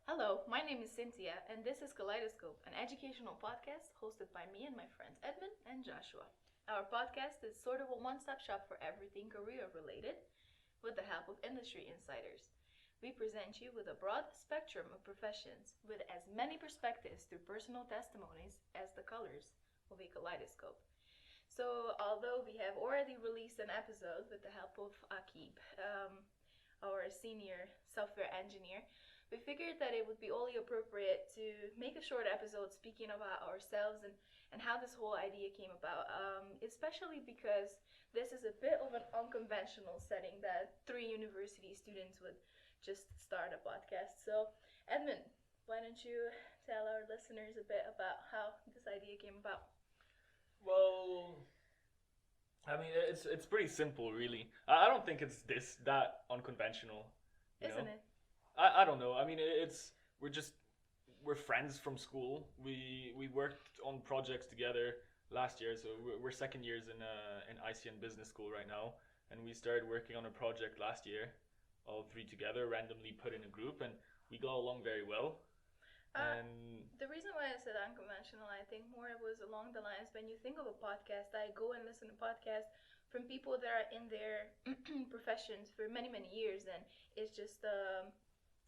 Hello, my name is Cintia, and this is Kaleidoscope, an educational podcast hosted by me and my friends Edmond and Joshua. Our podcast is sort of a one-stop shop for everything career-related, with the help of industry insiders. We present you with a broad spectrum of professions, with as many perspectives through personal testimonies as the colors of a kaleidoscope. So, although we have already released an episode with the help of Akib, our senior software engineer, we figured that it would be only appropriate to make a short episode speaking about ourselves and how this whole idea came about, especially because this is a bit of an unconventional setting that three university students would just start a podcast. So, Edmond, why don't you tell our listeners a bit about how this idea came about? Well, I mean, it's pretty simple, really. I don't think it's that unconventional. Isn't it? I don't know. I mean, we're friends from school. We worked on projects together last year, so we're second years in ICN business school right now, and we started working on a project last year, all three together, randomly put in a group, and we got along very well. And The reason why I said unconventional, I think more it was along the lines when you think of a podcast, I go and listen to podcasts from people that are in their professions for many, many years, and it's just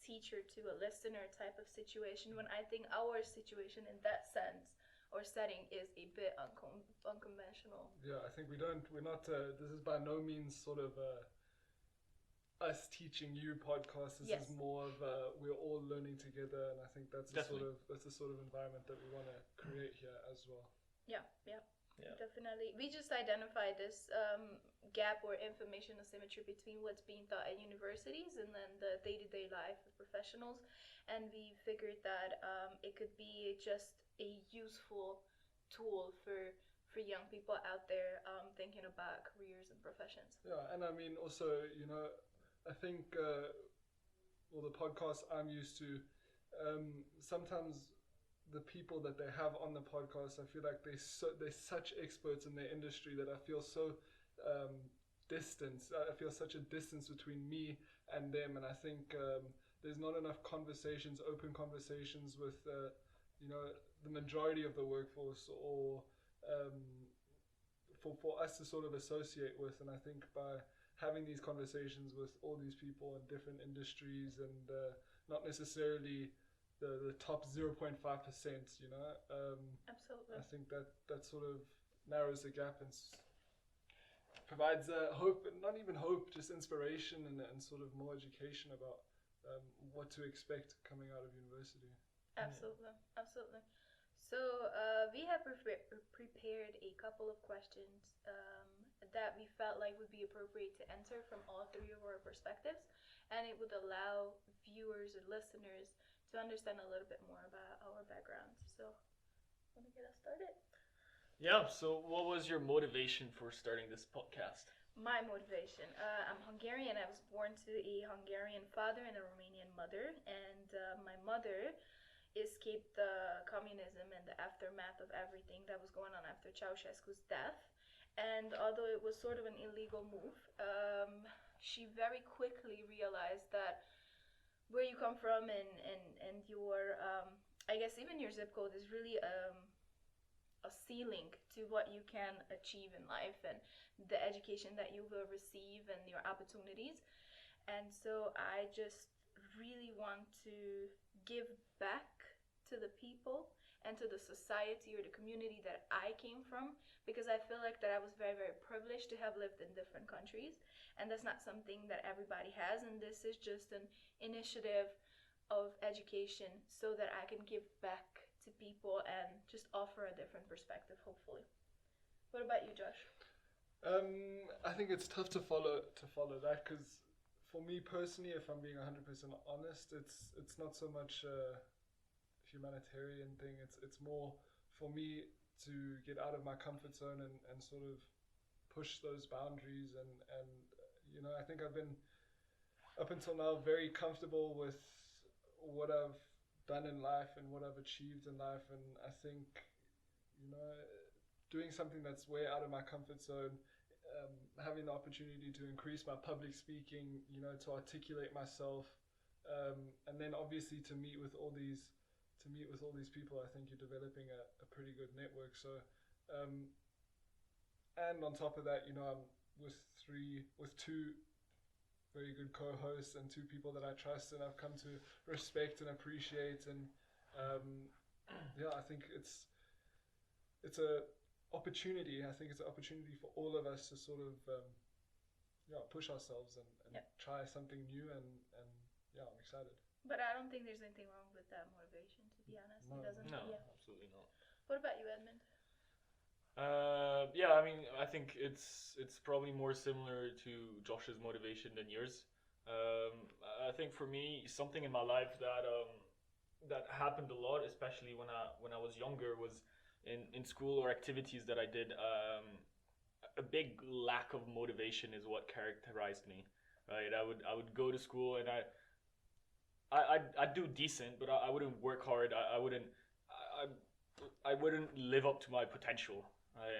teacher to a listener type of situation, when I think our situation in that sense or setting is a bit unconventional. Yeah, I think we're not, this is by no means sort of us teaching you podcast. This Yes. is more of we're all learning together, and I think that's the Definitely. sort of environment that we want to create here as well. Yeah. Yeah. Definitely. We just identified this gap or information asymmetry between what's being taught at universities and then the day-to-day life of professionals. And we figured that it could be just a useful tool for young people out there thinking about careers and professions. Yeah, and I mean also, I think the podcast I'm used to, sometimes the people that they have on the podcast, I feel like they're such experts in their industry that I feel so distant. I feel such a distance between me and them, and I think there's not enough conversations, open conversations with the majority of the workforce, or for us to sort of associate with. And I think by having these conversations with all these people in different industries, and not necessarily the top 0.5%, Absolutely. I think that sort of narrows the gap and provides hope, not even hope, just inspiration and sort of more education about what to expect coming out of university. Absolutely. So we have prepared a couple of questions that we felt like would be appropriate to answer from all three of our perspectives, and it would allow viewers or listeners to understand a little bit more about our backgrounds. So, want to get us started? yeah. So, what was your motivation for starting this podcast? My motivation. I'm Hungarian. I was born to a Hungarian father and a Romanian mother, and my mother escaped the communism and the aftermath of everything that was going on after Ceausescu's death. And although it was sort of an illegal move, she very quickly realized that where you come from and your I guess even your zip code is really a ceiling to what you can achieve in life and the education that you will receive and your opportunities. And so I just really want to give back to the people and to the society or the community that I came from, because I feel like that I was very, very privileged to have lived in different countries, and that's not something that everybody has, and this is just an initiative of education so that I can give back to people and just offer a different perspective, hopefully. What about you, Josh? I think it's tough to follow that, because for me personally, if I'm being 100% honest, it's not so much humanitarian thing. It's more for me to get out of my comfort zone and sort of push those boundaries, and I think I've been up until now very comfortable with what I've done in life and what I've achieved in life, and I think doing something that's way out of my comfort zone, having the opportunity to increase my public speaking, to articulate myself and then obviously to meet with all these people, I think you're developing a pretty good network. So, and on top of that, I'm with two very good co-hosts and two people that I trust and I've come to respect and appreciate. And I think it's a opportunity. I think it's an opportunity for all of us to sort of push ourselves and try something new. And I'm excited. But I don't think there's anything wrong with that motivation, to be honest. No. It doesn't. No, Yeah. absolutely not. What about you, Edmond? I mean, I think it's probably more similar to Josh's motivation than yours. I think for me, something in my life that happened a lot, especially when I was younger, was in school or activities that I did. A big lack of motivation is what characterized me. Right, I would go to school and I'd do decent, but I wouldn't work hard. I wouldn't live up to my potential.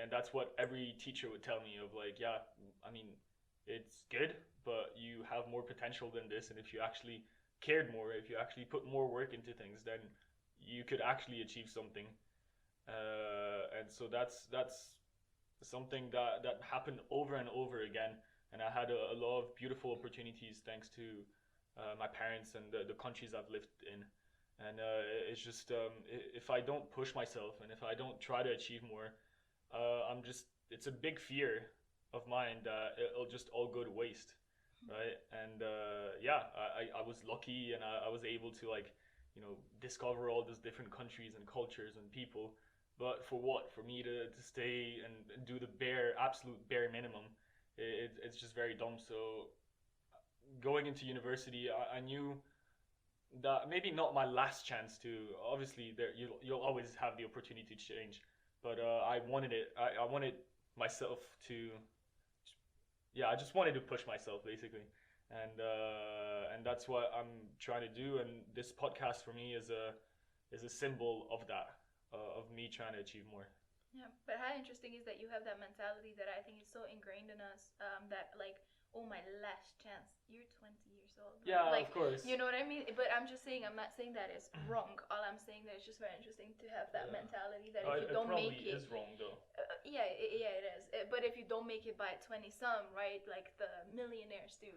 And that's what every teacher would tell me of like, yeah, I mean, it's good, but you have more potential than this. And if you actually cared more, if you actually put more work into things, then you could actually achieve something. And so that's something that happened over and over again. And I had a lot of beautiful opportunities thanks to my parents and the countries I've lived in. And it's just, if I don't push myself and if I don't try to achieve more, it's a big fear of mine that it'll just all go to waste, right? And I was lucky and I was able to discover all these different countries and cultures and people. But for what? For me to stay and do the absolute bare minimum, it's just very dumb. So going into university, I knew that maybe not my last chance to, obviously you'll always have the opportunity to change, but I wanted it. I wanted myself to, I just wanted to push myself basically, and that's what I'm trying to do. And this podcast for me is a symbol of that, of me trying to achieve more. Yeah, but how interesting is that you have that mentality that I think is so ingrained in us, that like, oh, my last chance. You're 20 years old. Right? Yeah, like, of course. You know what I mean? But I'm just saying, I'm not saying that it's wrong. All I'm saying that it's just very interesting to have that mentality that if you don't make it... It probably is wrong though. It is. But if you don't make it by 20-some, right, like the millionaires do,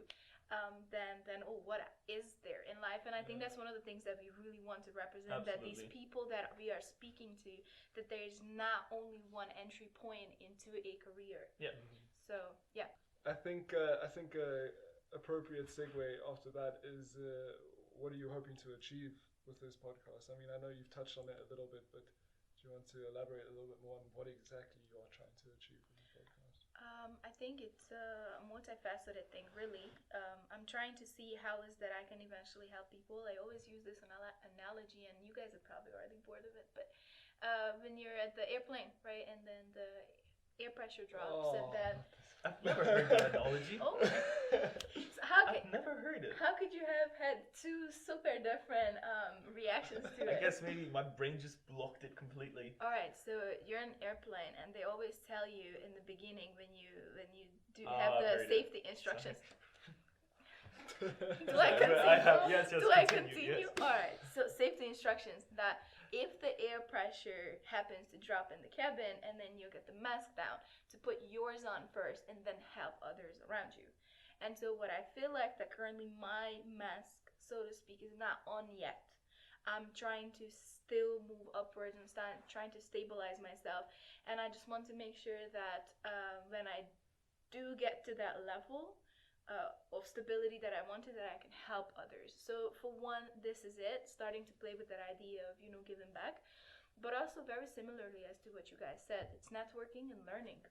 then what is there in life? And I think that's one of the things that we really want to represent. Absolutely. That these people that we are speaking to, that there's not only one entry point into a career. Yeah. So yeah. I think appropriate segue after that is what are you hoping to achieve with this podcast? I mean, I know you've touched on it a little bit, but do you want to elaborate a little bit more on what exactly you are trying to achieve with this podcast? I think it's a multifaceted thing, really. I'm trying to see how is that I can eventually help people. I always use this analogy, and you guys are probably already bored of it, but when you're at the airplane, right, and then the air pressure drops, and then... I've never heard that analogy. Oh, so I've never heard it. How could you have had two super different reactions to it? I guess maybe my brain just blocked it completely. All right, so you're in an airplane, and they always tell you in the beginning when you do have the safety instructions. Do I continue? Yes, do I continue? Yes. All right, so safety instructions that if the air pressure happens to drop in the cabin, and then you get the mask down, to put yours on first and then help others around you. And so what I feel like that currently my mask, so to speak, is not on yet. I'm trying to still move upwards and trying to stabilize myself. And I just want to make sure that when I do get to that level of stability that I wanted, that I can help others. So for one, this is it, starting to play with that idea of, giving back. But also very similarly as to what you guys said, it's networking and learning.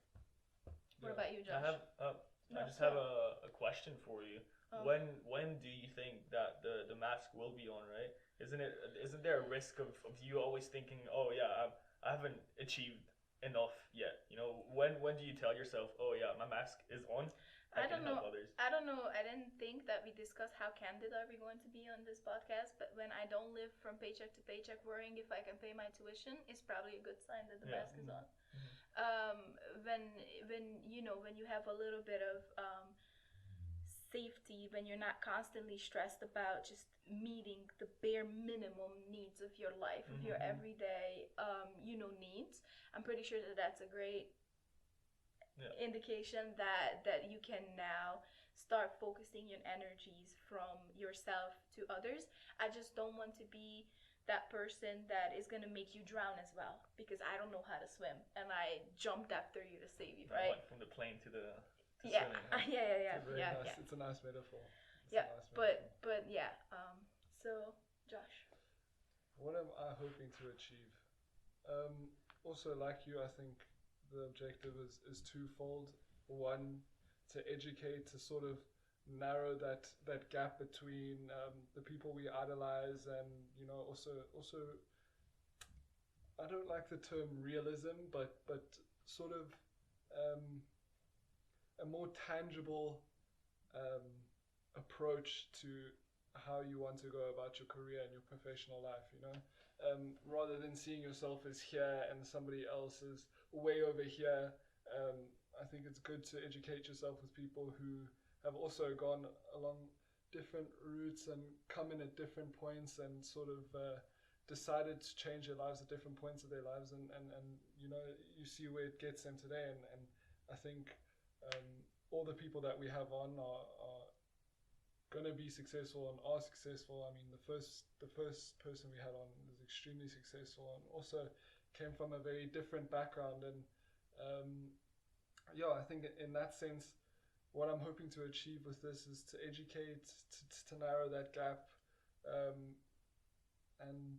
What about you, Josh? I just have a question for you. Oh. When do you think that the mask will be on, right? Isn't there a risk of you always thinking, oh yeah, I haven't achieved enough yet? When do you tell yourself, oh yeah, my mask is on, I can help others? I don't know. I didn't think that we discussed how candid are we going to be on this podcast, but when I don't live from paycheck to paycheck worrying if I can pay my tuition, it's probably a good sign that the mask is on. When you have a little bit of safety, when you're not constantly stressed about just meeting the bare minimum needs of your life, of your everyday, needs. I'm pretty sure that that's a great indication that you can now start focusing your energies from yourself to others. I just don't want to be that person that is going to make you drown as well, because I don't know how to swim and I jumped after you to save you, right? Went from the plane to the yeah. swimming. Huh? Yeah. It's a nice metaphor. But yeah. So Josh, what am I hoping to achieve? Also, like you, I think the objective is twofold. One, to educate, to sort of narrow that gap between the people we idolize, and also I don't like the term realism, but sort of a more tangible approach to how you want to go about your career and your professional life, rather than seeing yourself as here and somebody else is way over here. I think it's good to educate yourself with people who have also gone along different routes and come in at different points and sort of decided to change their lives at different points of their lives, and you see where it gets them today, and I think all the people that we have on are going to be successful and are successful. I mean, the first person we had on was extremely successful and also came from a very different background, and I think in that sense, what I'm hoping to achieve with this is to educate, to narrow that gap, and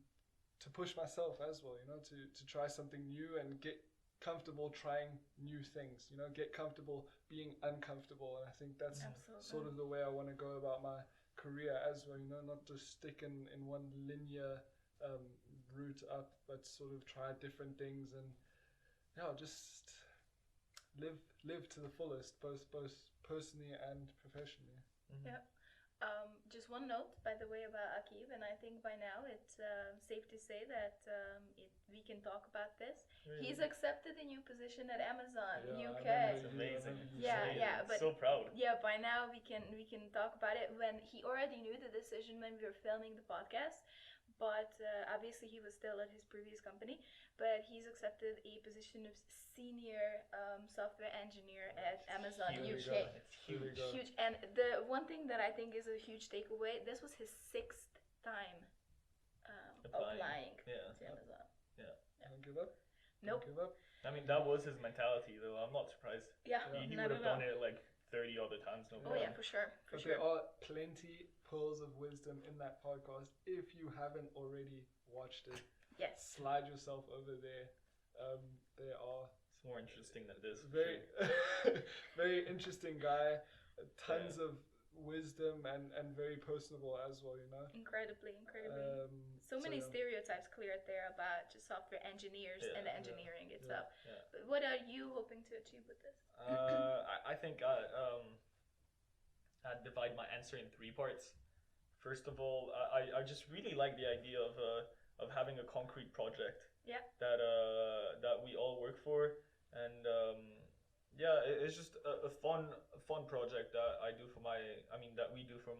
to push myself as well, to try something new and get comfortable trying new things, get comfortable being uncomfortable. And I think that's sort of the way I want to go about my career as well, not just stick in one linear route up, but sort of try different things and just live to the fullest, both personally and professionally. Yeah. Just one note, by the way, about Akib, and I think by now it's safe to say that we can talk about this. Really? He's accepted a new position at Amazon UK. It's amazing. Yeah, but so proud. Yeah, by now we can talk about it. When he already knew the decision when we were filming the podcast, but obviously he was still at his previous company. But he's accepted a position of senior software engineer at Amazon UK. It's huge. Huge. And the one thing that I think is a huge takeaway, this was his 6th time applying to Amazon. Yeah. Don't give up. Nope. Don't give up. I mean, that was his mentality, though. I'm not surprised. Yeah. He would have done it like 30 other times. Yeah, for sure. There are plenty pearls of wisdom in that podcast. If you haven't already watched it, yes, slide yourself over there. There are. It's more interesting than this. Very, very interesting guy. Tons of wisdom and very personable as well. Incredibly. So many stereotypes cleared there about just software engineers and the engineering itself. Yeah. But what are you hoping to achieve with this? I think I'd divide my answer in 3 parts. First of all, I just really like the idea of having a concrete project that we all work for, and it's just a fun project that we do for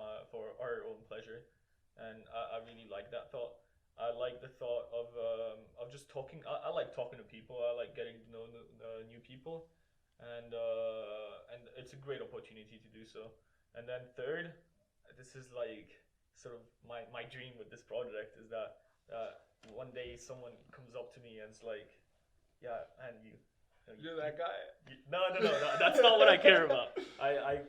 our own pleasure, and I really like that thought. I like the thought of just talking. I like talking to people. I like getting to know new people, and it's a great opportunity to do so. And then third, this is like sort of my dream with this project is that one day someone comes up to me and it's like, yeah, and you're that guy. No, that's not what I care about. I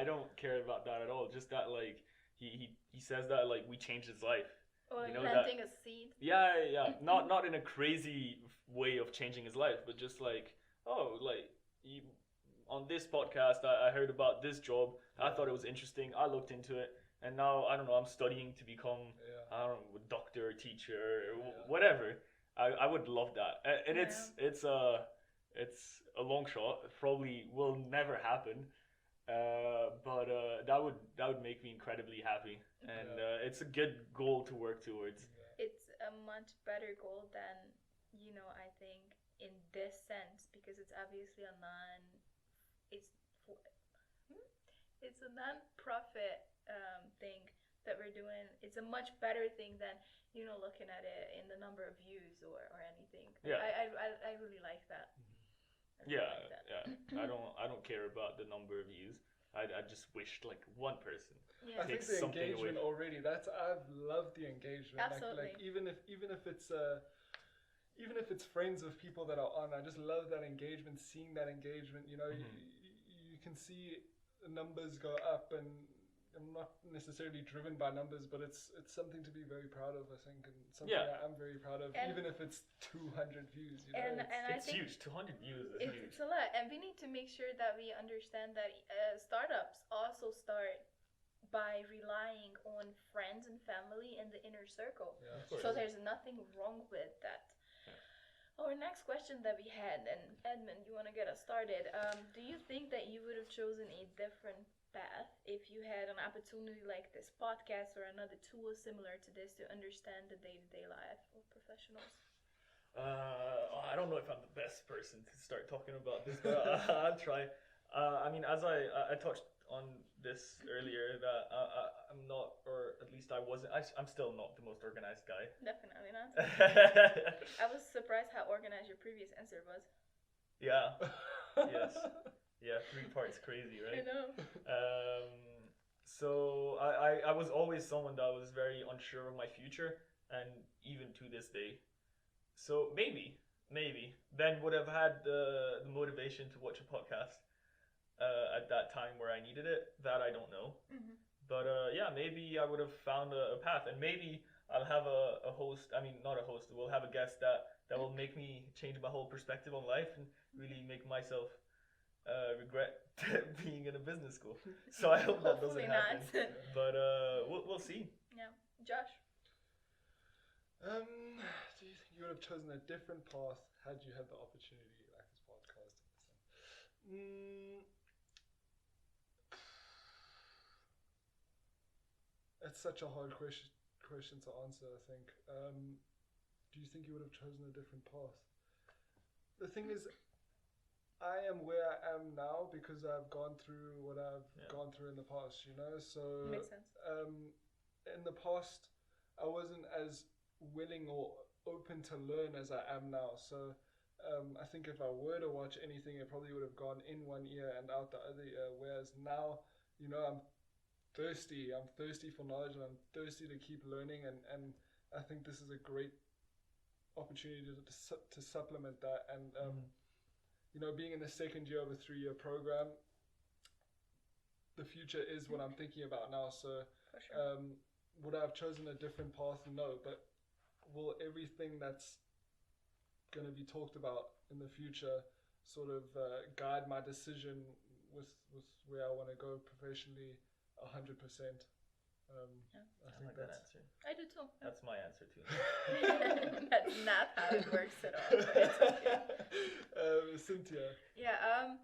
don't care about that at all. Just that like he says that like we changed his life. Or planting a seed. Yeah. Not in a crazy way of changing his life, but just like, on this podcast, I heard about this job. I thought it was interesting. I looked into it, and now I don't know. I'm studying to become a doctor, teacher, whatever. I would love that, and it's a long shot. It probably will never happen, but that would make me incredibly happy, and it's a good goal to work towards. It's a much better goal than I think in this sense, because it's obviously it's a non-profit thing that we're doing. It's a much better thing than looking at it in the number of views or anything. Yeah. I really like that. I really Yeah, like that. yeah. I don't care about the number of views. I just wished like one person. Yeah. I think Takes the something engagement away. already. I've loved the engagement. Absolutely. Like even if it's friends of people that are on, I just love that engagement. Seeing that engagement, you can see the numbers go up, and I'm not necessarily driven by numbers, but it's something to be very proud of, I think, and something Yeah. that I'm very proud of, And- even if it's 200 views. And I It's think huge. 200 views is huge. it's a lot, and we need to make sure that we understand that startups also start by relying on friends and family in the inner circle. Yeah, Of course. So there's nothing wrong with that. Our next question that we had, and Edmond, you want to get us started? Do you think that you would have chosen a different path if you had an opportunity like this podcast or another tool similar to this to understand the day-to-day life of professionals? I don't know if I'm the best person to start talking about this, but I'll try. I mean, as I touched on this earlier, that I'm not, or at least I wasn't. I'm still not the most organized guy. Definitely not. I was surprised how organized your previous answer was. Yeah. Yes. Yeah. 3 parts crazy, I right? know. So I was always someone that was very unsure of my future, and even to this day. So maybe then would have had the motivation to watch a podcast at that time where I needed it. That I don't know. Mm-hmm. But yeah, maybe I would have found a path, and maybe I'll have a host. I mean, not a host. We'll have a guest that will make me change my whole perspective on life and really make myself regret being in a business school. So I hope that doesn't Hopefully happen. not. But we'll see. Yeah. Josh? Do you think you would have chosen a different path had you had the opportunity like this podcast? It's such a hard question to answer, I think. Do you think you would have chosen a different path? The thing is, I am where I am now because I've gone through what I've gone through in the past, So Makes sense. in the past, I wasn't as willing or open to learn as I am now. So I think if I were to watch anything, it probably would have gone in one ear and out the other ear. Whereas now, I'm thirsty. I'm thirsty for knowledge, and I'm thirsty to keep learning. And I think this is a great opportunity to supplement that. And being in the second year of a 3-year program, the future is what I'm thinking about now. So For sure. would I have chosen a different path? No. But will everything that's going to be talked about in the future sort of guide my decision with where I want to go professionally 100%? I think like that that's answer. I do too. That's my answer too. That's not how it works at all. But it's okay. Cynthia. Yeah,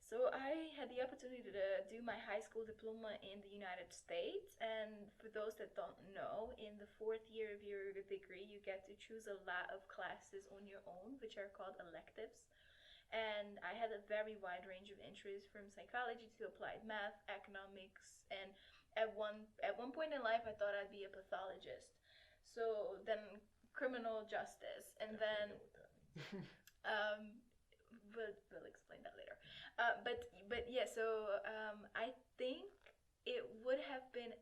so I had the opportunity to do my high school diploma in the United States, and for those that don't know, in the 4th year of your degree, you get to choose a lot of classes on your own, which are called electives. And I had a very wide range of interests, from psychology to applied math, economics, and at one point in life, I thought I'd be a pathologist. So then criminal justice, and then we'll explain that later. But yeah, so I think it would have been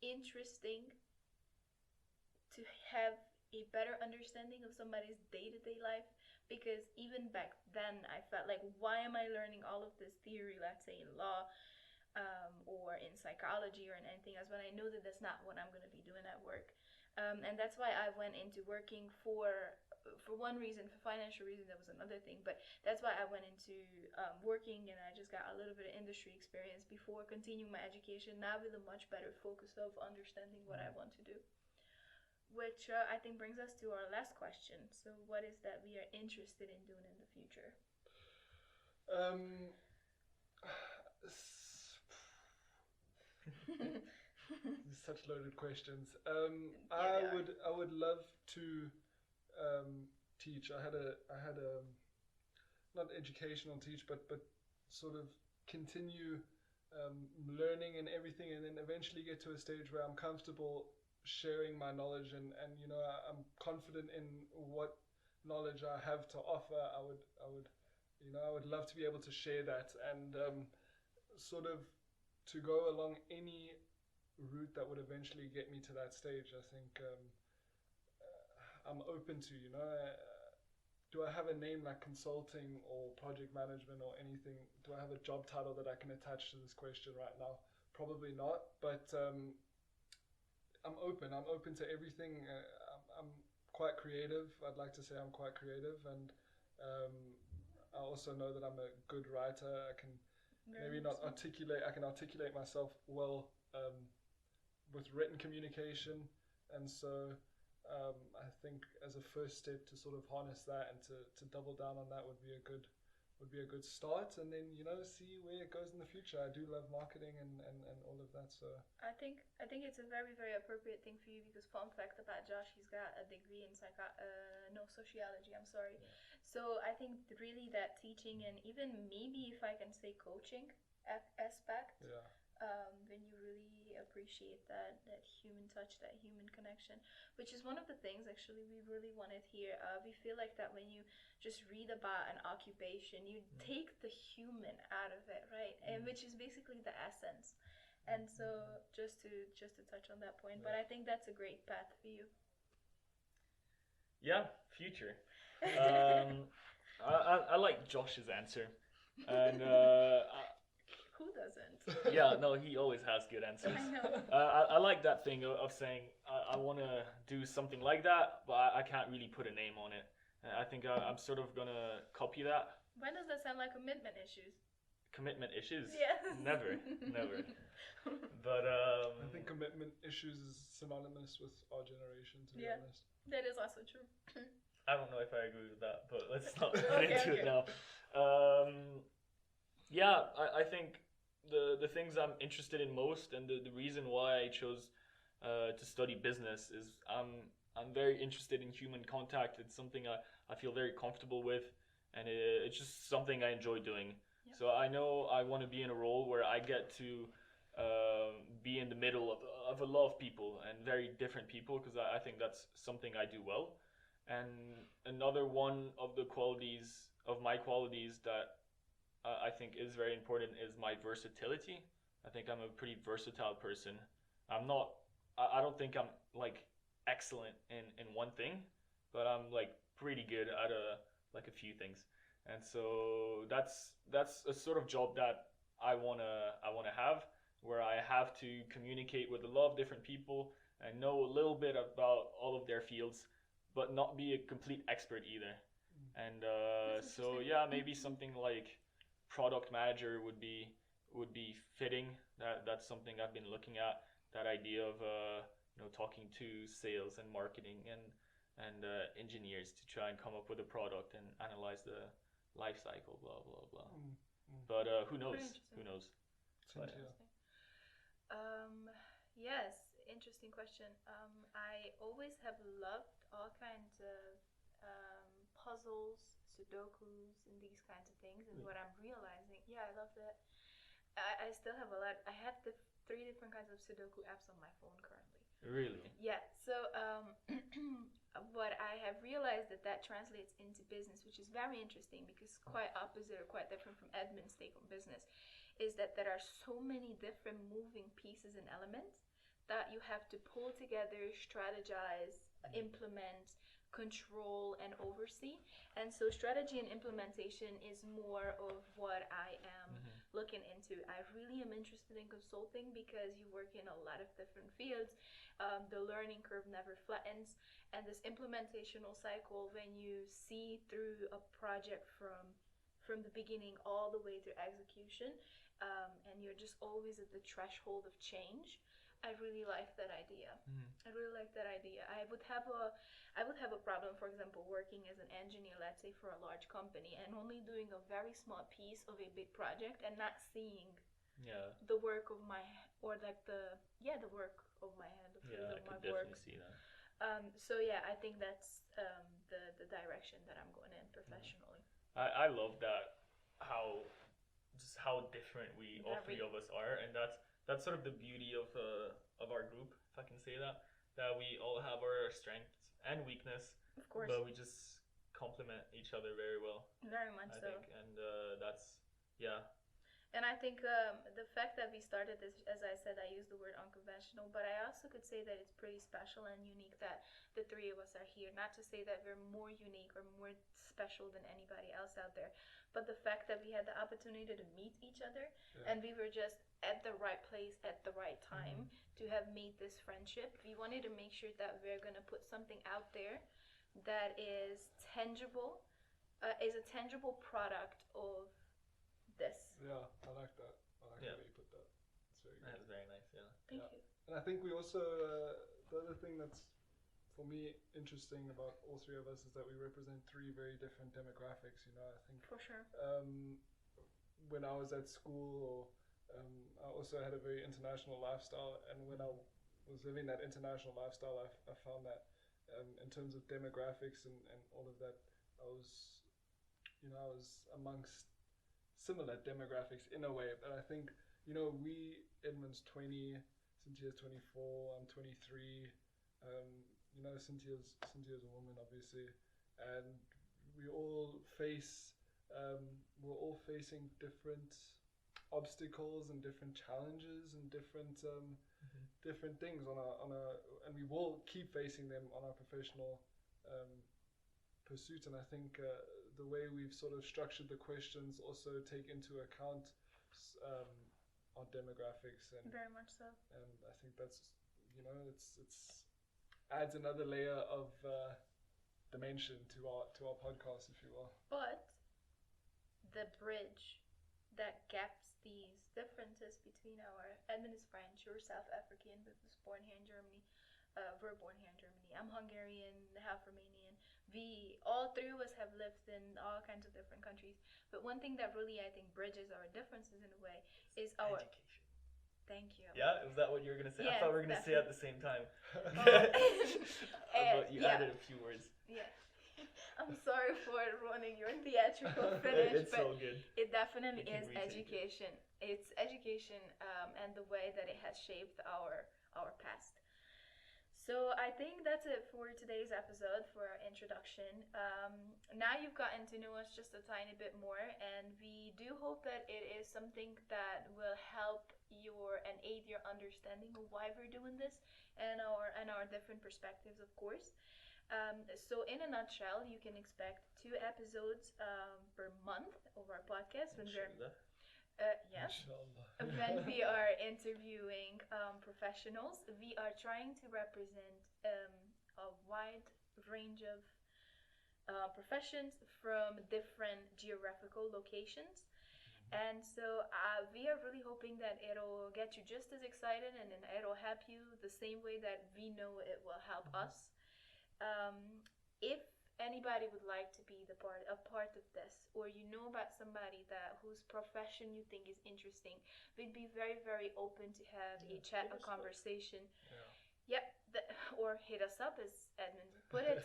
interesting to have a better understanding of somebody's day-to-day life, because even back then I felt like, why am I learning all of this theory, let's say in law or in psychology or in anything else, when I know that that's not what I'm going to be doing at work. And that's why I went into working for one reason, for financial reason. That was another thing, but that's why I went into working, and I just got a little bit of industry experience before continuing my education, now with a much better focus of understanding what I want to do. Which I think brings us to our last question. So what is that we are interested in doing in the future? These such loaded questions. I would love to teach. I had a not educational teach, but sort of continue learning and everything, and then eventually get to a stage where I'm comfortable sharing my knowledge, and I'm confident in what knowledge I have to offer. I would love to be able to share that, and sort of to go along any route that would eventually get me to that stage. I think I'm open to, do I have a name like consulting or project management or anything? Do I have a job title that I can attach to this question right now? Probably not, but I'm open. I'm open to everything. I'm quite creative. I'd like to say I'm quite creative, and I also know that I'm a good writer. I can maybe not articulate. I can articulate myself well with written communication, and so I think as a first step to sort of harness that and to double down on that would be a good start, and then see where it goes in the future. I do love marketing and all of that, so I think it's a very, very appropriate thing for you, because fun fact about Josh, he's got a degree in sociology, I'm sorry. Yeah. So I think really that teaching, and even maybe if I can say coaching aspect, when you really appreciate that human touch, that human connection, which is one of the things actually we really wanted here. We feel like that when you just read about an occupation, you take the human out of it, right? And which is basically the essence. And so just to touch on that point, but I think that's a great path for you. Yeah, future. I like Josh's answer, and who doesn't? yeah, no, he always has good answers. I know. I like that thing of saying I want to do something like that, but I can't really put a name on it. I think I'm sort of gonna copy that. When does that sound like commitment issues? Commitment issues? Yeah. Never. But I think commitment issues is synonymous with our generation, to be honest. That is also true. I don't know if I agree with that, but let's not get into it now. Yeah, I think the things I'm interested in most, and the reason why I chose to study business is I'm very interested in human contact. It's something I feel very comfortable with, and it's just something I enjoy doing. Yep. So I know I want to be in a role where I get to be in the middle of a lot of people, and very different people, because I think that's something I do well. And another one of my qualities that I think is very important is my versatility. I think I'm a pretty versatile person. I don't think I'm like excellent in one thing, but I'm like pretty good at a few things. And so that's a sort of job that I wanna have, where I have to communicate with a lot of different people and know a little bit about all of their fields, but not be a complete expert either. And so yeah, maybe something like product manager would be fitting. That's something I've been looking at. That idea of talking to sales and marketing and engineers to try and come up with a product and analyze the life cycle, blah blah blah. But who knows? Who knows? Cynthia. Yes, interesting question. I always have loved all kinds of puzzles, sudokus, and these kinds of things. And what I'm realizing, I love that. I still have a lot. I have the 3 different kinds of sudoku apps on my phone currently. Really? Yeah. So what I have realized that translates into business, which is very interesting, because quite opposite or quite different from Edmond's take on business, is that there are so many different moving pieces and elements that you have to pull together, strategize, implement, control, and oversee. And so strategy and implementation is more of what I am looking into. I really am interested in consulting because you work in a lot of different fields. The learning curve never flattens, and this implementational cycle, when you see through a project from the beginning all the way to execution, and you're just always at the threshold of change, I really like that idea. I really like that idea. I would have a problem, for example, working as an engineer, let's say for a large company, and only doing a very small piece of a big project and not seeing the work of my, or like the work of my hand, the fruit of my work. Definitely see that. So yeah, I think that's the direction that I'm going in professionally. I love that, how just how different we all three of us are, and that's sort of the beauty of our group, if I can say that we all have our strengths and weakness, Of course. but we just complement each other very well. Very much I so. think, and that's yeah. And I think the fact that we started this, as I said, I use the word unconventional, but I also could say that it's pretty special and unique that the three of us are here. Not to say that we're more unique or more special than anybody else out there, but the fact that we had the opportunity to meet each other, and we were just at the right place at the right time to have made this friendship. We wanted to make sure that we're going to put something out there that is tangible, is a tangible product of this. Yeah, I like that. I like the way you put that. It's very good. That's very nice. Yeah. Thank you. And I think we also the other thing that's for me interesting about all three of us is that we represent three very different demographics. You know, I think For sure. when I was at school, I also had a very international lifestyle, and when I was living that international lifestyle, I found that in terms of demographics and all of that, I was amongst similar demographics in a way. But I think, Edmond's 20, Cynthia's 24, I'm 23. Cynthia's a woman, obviously, and we're all facing different obstacles and different challenges and different things and we will keep facing them on our professional pursuits. And I think the way we've sort of structured the questions also take into account our demographics, and very much so. And I think that's it's adds another layer of dimension to our podcast, if you will. But the bridge that gaps these differences between Edmond is French, you're South African, but was born here in Germany. We're born here in Germany. I'm Hungarian, half Romanian. All three of us have lived in all kinds of different countries. But one thing that really, I think, bridges our differences in a way is our education. Thank you. Yeah, was that what you were gonna say? Yes, I thought we were gonna say it at the same time. But you added a few words. Yeah. I'm sorry for ruining your theatrical finish, It's but so good. it definitely is retake education. It's education and the way that it has shaped our past. So I think that's it for today's episode, for our introduction. Now you've gotten to know us just a tiny bit more, and we do hope that it is something that will help and aid your understanding of why we're doing this and our different perspectives, of course. So in a nutshell, you can expect 2 episodes per month of our podcast when when we are interviewing professionals. We are trying to represent a wide range of professions from different geographical locations. And so we are really hoping that it'll get you just as excited, and then it'll help you the same way that we know it will help us. If anybody would like to be a part of this, or you know about somebody whose profession you think is interesting, we'd be very, very open to have a chat, a conversation. Or hit us up, as Edmond would put it.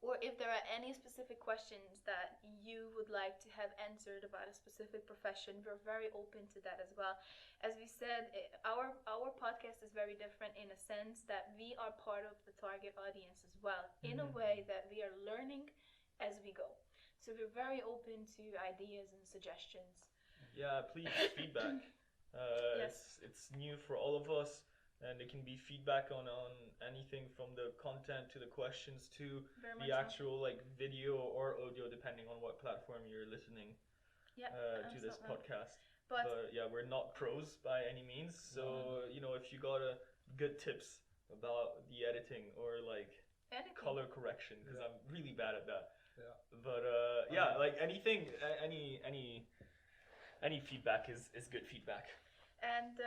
Or if there are any specific questions that you would like to have answered about a specific profession, we're very open to that as well. As we said, our podcast is very different in a sense that we are part of the target audience as well, in a way that we are learning as we go. So we're very open to ideas and suggestions. Yeah, please feedback. Yes. It's new for all of us. And it can be feedback on anything from the content to the questions to the actual video or audio, depending on what platform you're listening to this podcast. But yeah, we're not pros by any means. So if you got good tips about the editing or anything. Color correction, because I'm really bad at that. Yeah. But anything, any feedback is good feedback. And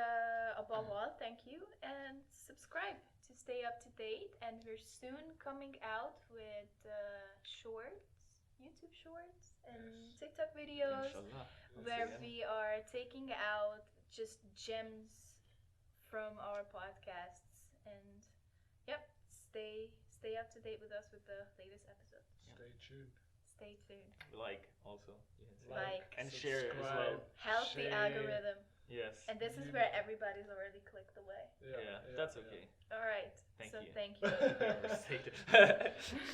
above all, thank you, and subscribe to stay up to date. And we're soon coming out with YouTube shorts and TikTok videos, where we are taking out just gems from our podcasts. And stay up to date with us with the latest episodes. Stay tuned. Stay tuned. Like also. Yes. Like, and share it as well. subscribe, Help the share. algorithm. Yes. And this is where everybody's already clicked away. Yeah, that's okay. All right. Thank so you. thank you. Overstated.